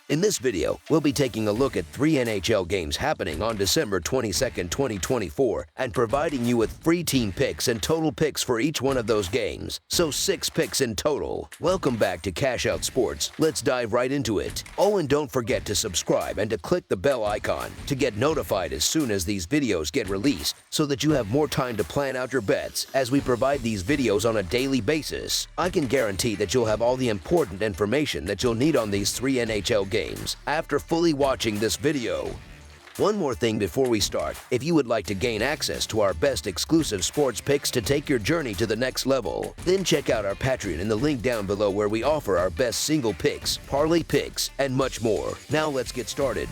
In this video, we'll be taking a look at 3 NHL games happening on December 22nd, 2024, and providing you with free team picks and total picks for each one of those games, so 6 picks in total. Welcome back to Cash Out Sports. Let's dive right into it. Oh, and don't forget to subscribe and to click the bell icon to get notified as soon as these videos get released, so that you have more time to plan out your bets as we provide these videos on a daily basis. I can guarantee that you'll have all the important information that you'll need on these 3 NHL games after fully watching this video. One more thing before we start, if you would like to gain access to our best exclusive sports picks to take your journey to the next level, then check out our Patreon in the link down below where we offer our best single picks, parlay picks, and much more. Now let's get started.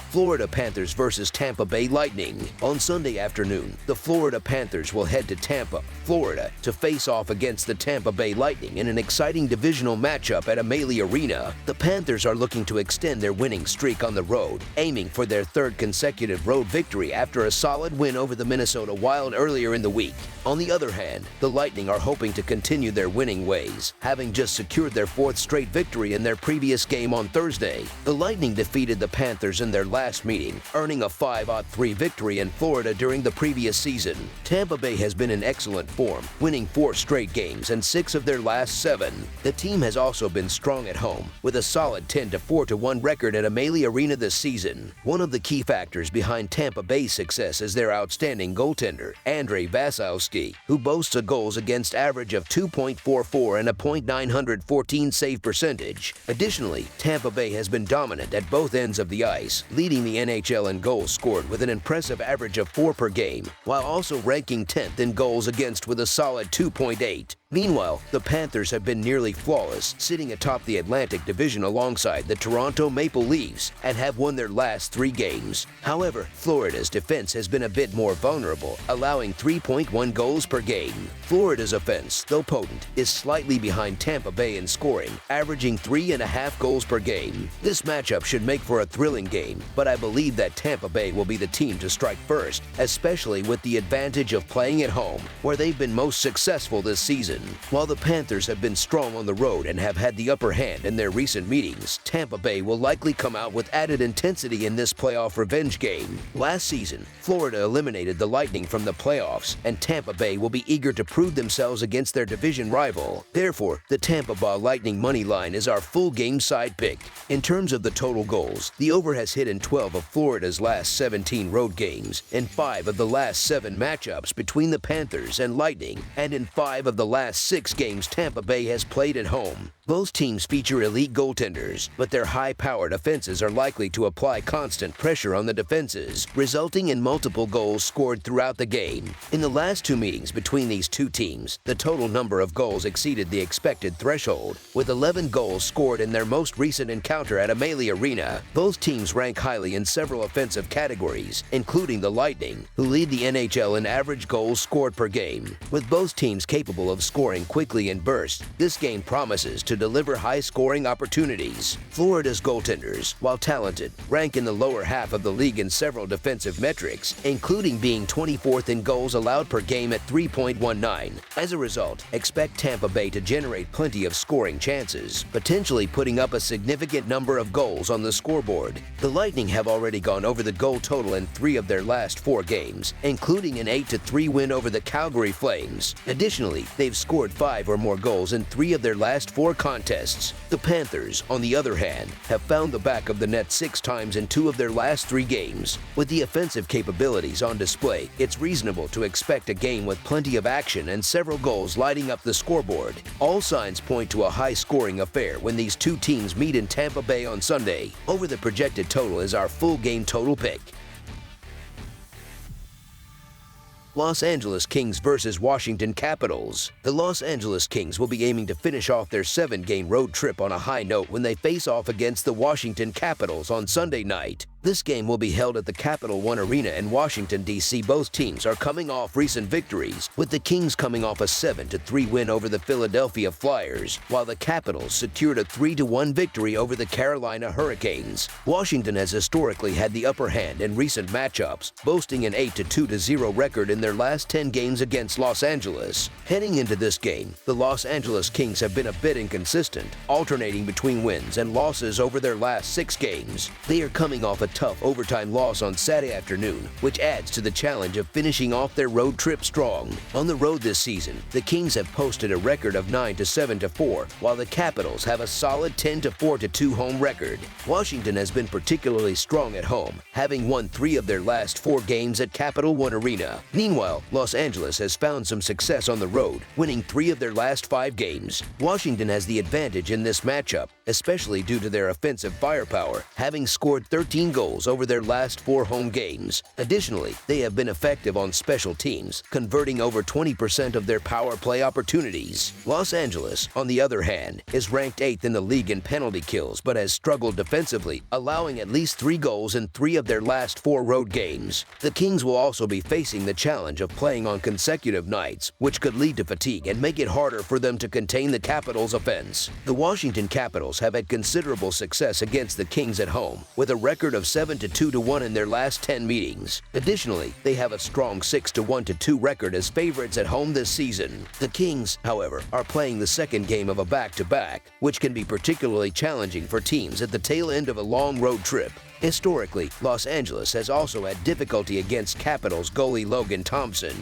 Florida Panthers versus Tampa Bay Lightning. On Sunday afternoon, the Florida Panthers will head to Tampa, Florida, to face off against the Tampa Bay Lightning in an exciting divisional matchup at Amalie Arena. The Panthers are looking to extend their winning streak on the road, aiming for their 3rd consecutive road victory after a solid win over the Minnesota Wild earlier in the week. On the other hand, the Lightning are hoping to continue their winning ways, having just secured their 4th straight victory in their previous game on Thursday. The Lightning defeated the Panthers in their last meeting, earning a 5-3 victory in Florida during the previous season. Tampa Bay has been in excellent form, winning 4 straight games and 6 of their last 7. The team has also been strong at home, with a solid 10-4-1 record at Amalie Arena this season. One of the key factors behind Tampa Bay's success is their outstanding goaltender, Andrei Vasilevskiy, who boasts a goals against average of 2.44 and a .914 save percentage. Additionally, Tampa Bay has been dominant at both ends of the ice, leading the NHL in goals scored with an impressive average of 4 per game, while also ranking 10th in goals against with a solid 2.8. Meanwhile, the Panthers have been nearly flawless, sitting atop the Atlantic Division alongside the Toronto Maple Leafs, and have won their last 3 games. However, Florida's defense has been a bit more vulnerable, allowing 3.1 goals per game. Florida's offense, though potent, is slightly behind Tampa Bay in scoring, averaging 3.5 goals per game. This matchup should make for a thrilling game, but I believe that Tampa Bay will be the team to strike first, especially with the advantage of playing at home, where they've been most successful this season. While the Panthers have been strong on the road and have had the upper hand in their recent meetings, Tampa Bay will likely come out with added intensity in this playoff revenge game. Last season, Florida eliminated the Lightning from the playoffs, and Tampa Bay will be eager to prove themselves against their division rival. Therefore, the Tampa Bay Lightning money line is our full game side pick. In terms of the total goals, the over has hit in 12 of Florida's last 17 road games, in 5 of the last 7 matchups between the Panthers and Lightning, and in 5 of the last 6 games Tampa Bay has played at home. Both teams feature elite goaltenders, but their high-powered offenses are likely to apply constant pressure on the defenses, resulting in multiple goals scored throughout the game. In the last 2 meetings between these 2 teams, the total number of goals exceeded the expected threshold, with 11 goals scored in their most recent encounter at Amalie Arena. Both teams rank highly in several offensive categories, including the Lightning, who lead the NHL in average goals scored per game. With both teams capable of scoring quickly in bursts, this game promises to deliver high-scoring opportunities. Florida's goaltenders, while talented, rank in the lower half of the league in several defensive metrics, including being 24th in goals allowed per game at 3.19. As a result, expect Tampa Bay to generate plenty of scoring chances, potentially putting up a significant number of goals on the scoreboard. The Lightning have already gone over the goal total in 3 of their last 4 games, including an 8-3 win over the Calgary Flames. Additionally, they've scored 5 or more goals in 3 of their last 4 contests. The Panthers, on the other hand, have found the back of the net 6 times in 2 of their last 3 games. With the offensive capabilities on display, it's reasonable to expect a game with plenty of action and several goals lighting up the scoreboard. All signs point to a high-scoring affair when these 2 teams meet in Tampa Bay on Sunday. Over the projected total is our full game total pick. Los Angeles Kings versus Washington Capitals. The Los Angeles Kings will be aiming to finish off their 7-game road trip on a high note when they face off against the Washington Capitals on Sunday night. This game will be held at the Capital One Arena in Washington, D.C. Both teams are coming off recent victories, with the Kings coming off a 7-3 win over the Philadelphia Flyers, while the Capitals secured a 3-1 victory over the Carolina Hurricanes. Washington has historically had the upper hand in recent matchups, boasting an 8-2-0 record in their last 10 games against Los Angeles. Heading into this game, the Los Angeles Kings have been a bit inconsistent, alternating between wins and losses over their last 6 games. They are coming off a tough overtime loss on Saturday afternoon, which adds to the challenge of finishing off their road trip strong. On the road this season, the Kings have posted a record of 9-7-4, while the Capitals have a solid 10-4-2 home record. Washington has been particularly strong at home, having won 3 of their last 4 games at Capital One Arena. Meanwhile, Los Angeles has found some success on the road, winning 3 of their last 5 games. Washington has the advantage in this matchup, especially due to their offensive firepower, having scored 13 goals over their last 4 home games. Additionally, they have been effective on special teams, converting over 20% of their power play opportunities. Los Angeles, on the other hand, is ranked 8th in the league in penalty kills but has struggled defensively, allowing at least 3 goals in 3 of their last 4 road games. The Kings will also be facing the challenge of playing on consecutive nights, which could lead to fatigue and make it harder for them to contain the Capitals' offense. The Washington Capitals have had considerable success against the Kings at home, with a record of 7-2-1 in their last 10 meetings. Additionally, they have a strong 6-1-2 record as favorites at home this season. The Kings, however, are playing the second game of a back-to-back, which can be particularly challenging for teams at the tail end of a long road trip. Historically, Los Angeles has also had difficulty against Capitals goalie Logan Thompson,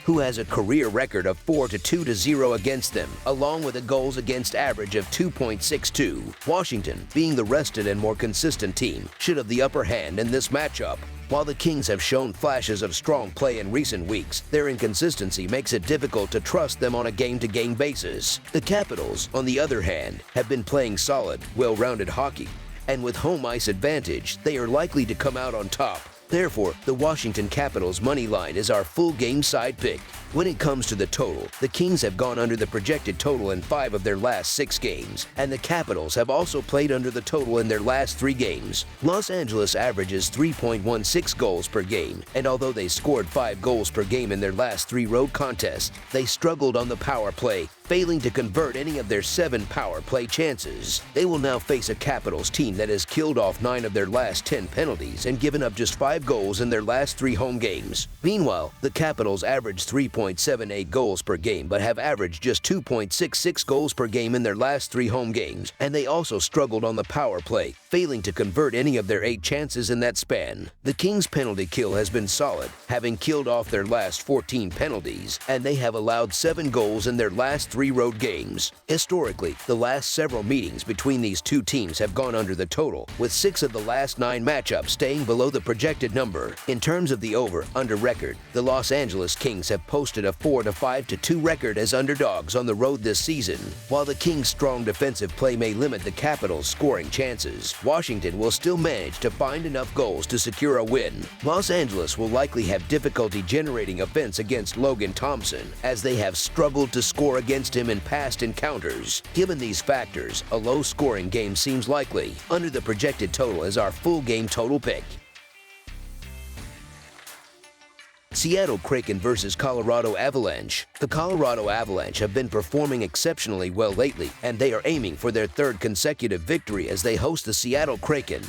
who has a career record of 4-2-0 against them, along with a goals against average of 2.62. Washington, being the rested and more consistent team, should have the upper hand in this matchup. While the Kings have shown flashes of strong play in recent weeks, their inconsistency makes it difficult to trust them on a game-to-game basis. The Capitals, on the other hand, have been playing solid, well-rounded hockey, and with home ice advantage, they are likely to come out on top. Therefore, the Washington Capitals money line is our full game side pick. When it comes to the total, the Kings have gone under the projected total in 5 of their last 6 games, and the Capitals have also played under the total in their last 3 games. Los Angeles averages 3.16 goals per game, and although they scored 5 goals per game in their last 3 road contests, they struggled on the power play, failing to convert any of their 7 power play chances. They will now face a Capitals team that has killed off 9 of their last 10 penalties and given up just 5 goals in their last 3 home games. Meanwhile, the Capitals average 3.78 goals per game but have averaged just 2.66 goals per game in their last 3 home games, and they also struggled on the power play, failing to convert any of their 8 chances in that span. The Kings' penalty kill has been solid, having killed off their last 14 penalties, and they have allowed 7 goals in their last 3 road games. Historically, the last several meetings between these 2 teams have gone under the total, with 6 of the last 9 matchups staying below the projected number. In terms of the over-under record, the Los Angeles Kings have posted a 4-5-2 record as underdogs on the road this season. While the Kings' strong defensive play may limit the Capitals' scoring chances, Washington will still manage to find enough goals to secure a win. Los Angeles will likely have difficulty generating offense against Logan Thompson, as they have struggled to score against him in past encounters. Given these factors, a low-scoring game seems likely. Under the projected total is our full game total pick. Seattle Kraken versus Colorado Avalanche. The Colorado Avalanche have been performing exceptionally well lately, and they are aiming for their 3rd consecutive victory as they host the Seattle Kraken,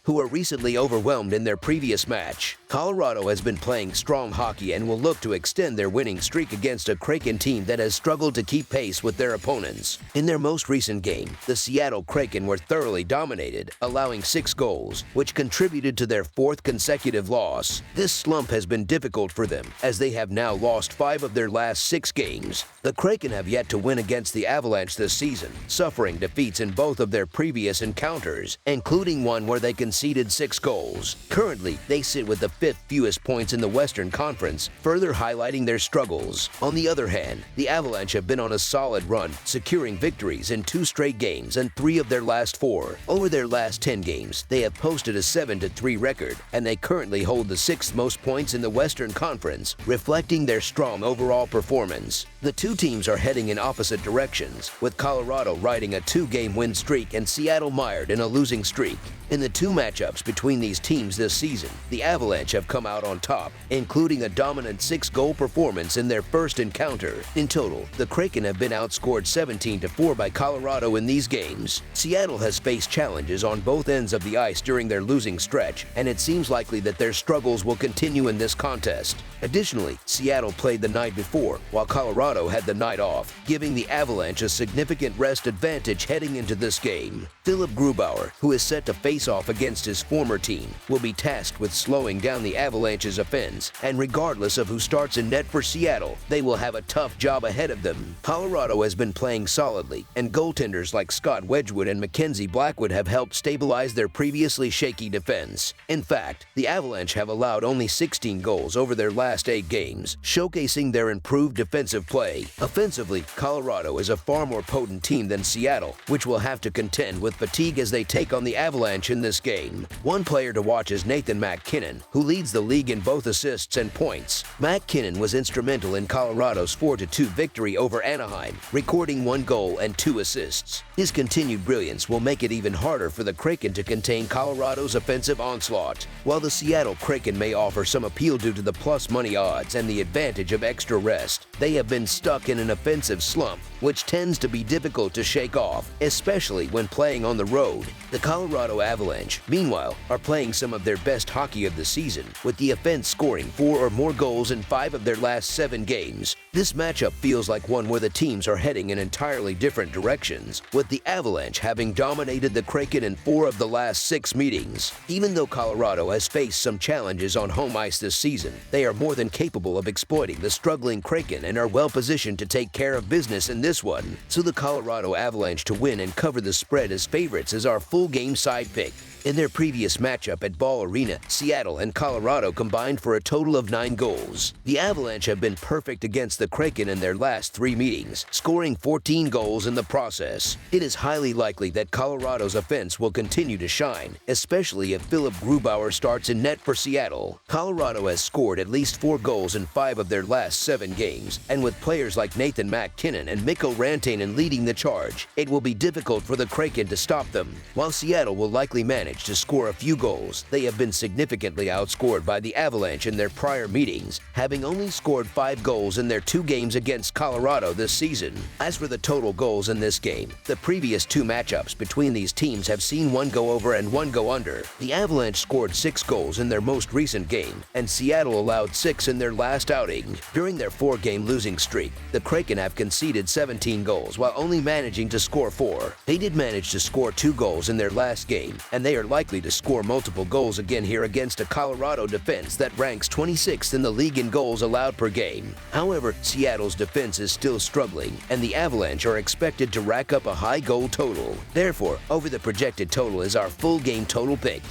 who were recently overwhelmed in their previous match. Colorado has been playing strong hockey and will look to extend their winning streak against a Kraken team that has struggled to keep pace with their opponents. In their most recent game, the Seattle Kraken were thoroughly dominated, allowing 6 goals, which contributed to their 4th consecutive loss. This slump has been difficult for them, as they have now lost 5 of their last 6 games. The Kraken have yet to win against the Avalanche this season, suffering defeats in both of their previous encounters, including one where they conceded 6 goals. Currently, they sit with the 5th fewest points in the Western Conference, further highlighting their struggles. On the other hand, the Avalanche have been on a solid run, securing victories in 2 straight games and 3 of their last 4. Over their last 10 games, they have posted a 7-3 record, and they currently hold the 6th most points in the Western Conference, reflecting their strong overall performance. The 2 teams are heading in opposite directions, with Colorado riding a 2-game win streak and Seattle mired in a losing streak. In the 2 matchups between these teams this season, the Avalanche have come out on top, including a dominant 6-goal performance in their first encounter. In total, the Kraken have been outscored 17-4 by Colorado in these games. Seattle has faced challenges on both ends of the ice during their losing stretch, and it seems likely that their struggles will continue in this contest. Additionally, Seattle played the night before, while Colorado had the night off, giving the Avalanche a significant rest advantage heading into this game. Philip Grubauer, who is set to face off against his former team, will be tasked with slowing down the Avalanche's offense, and regardless of who starts in net for Seattle, they will have a tough job ahead of them. Colorado has been playing solidly, and goaltenders like Scott Wedgwood and Mackenzie Blackwood have helped stabilize their previously shaky defense. In fact, the Avalanche have allowed only 16 goals over their last 8 games, showcasing their improved defensive play. Offensively, Colorado is a far more potent team than Seattle, which will have to contend with fatigue as they take on the Avalanche in this game. One player to watch is Nathan MacKinnon, who leads the league in both assists and points. MacKinnon was instrumental in Colorado's 4-2 victory over Anaheim, recording 1 goal and 2 assists. His continued brilliance will make it even harder for the Kraken to contain Colorado's offensive onslaught. While the Seattle Kraken may offer some appeal due to the plus money odds and the advantage of extra rest, they have been stuck in an offensive slump, which tends to be difficult to shake off, especially when playing on the road. The Colorado Avalanche, meanwhile, are playing some of their best hockey of the season, with the offense scoring 4 or more goals in 5 of their last 7 games. This matchup feels like one where the teams are heading in entirely different directions, with the Avalanche having dominated the Kraken in 4 of the last 6 meetings. Even though Colorado has faced some challenges on home ice this season, they are more than capable of exploiting the struggling Kraken and are well positioned to take care of business in this one. So the Colorado Avalanche to win and cover the spread as favorites is our full game side pick. In their previous matchup at Ball Arena, Seattle and Colorado combined for a total of 9 goals. The Avalanche have been perfect against the Kraken in their last 3 meetings, scoring 14 goals in the process. It is highly likely that Colorado's offense will continue to shine, especially if Philip Grubauer starts in net for Seattle. Colorado has scored at least 4 goals in 5 of their last 7 games, and with players like Nathan MacKinnon and Mikko Rantanen leading the charge, it will be difficult for the Kraken to stop them. While Seattle will likely manage to score a few goals, they have been significantly outscored by the Avalanche in their prior meetings, having only scored 5 goals in their 2 games against Colorado this season. As for the total goals in this game, the previous 2 matchups between these teams have seen 1 go over and 1 go under. The Avalanche scored 6 goals in their most recent game, and Seattle allowed 6 in their last outing. During their 4-game losing streak, the Kraken have conceded 17 goals while only managing to score 4. They did manage to score 2 goals in their last game, and they are likely to score multiple goals again here against a Colorado defense that ranks 26th in the league in goals allowed per game. However, Seattle's defense is still struggling, and the Avalanche are expected to rack up a high goal total. Therefore, over the projected total is our full game total pick.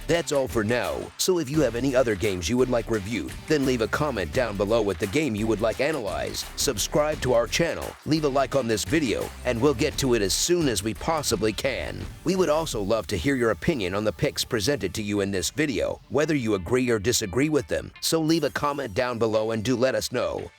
That's all for now, so if you have any other games you would like reviewed, then leave a comment down below with the game you would like analyzed. Subscribe to our channel, leave a like on this video, and we'll get to it as soon as we possibly can. We would also love to hear your opinion on the picks presented to you in this video, whether you agree or disagree with them, so leave a comment down below and do let us know.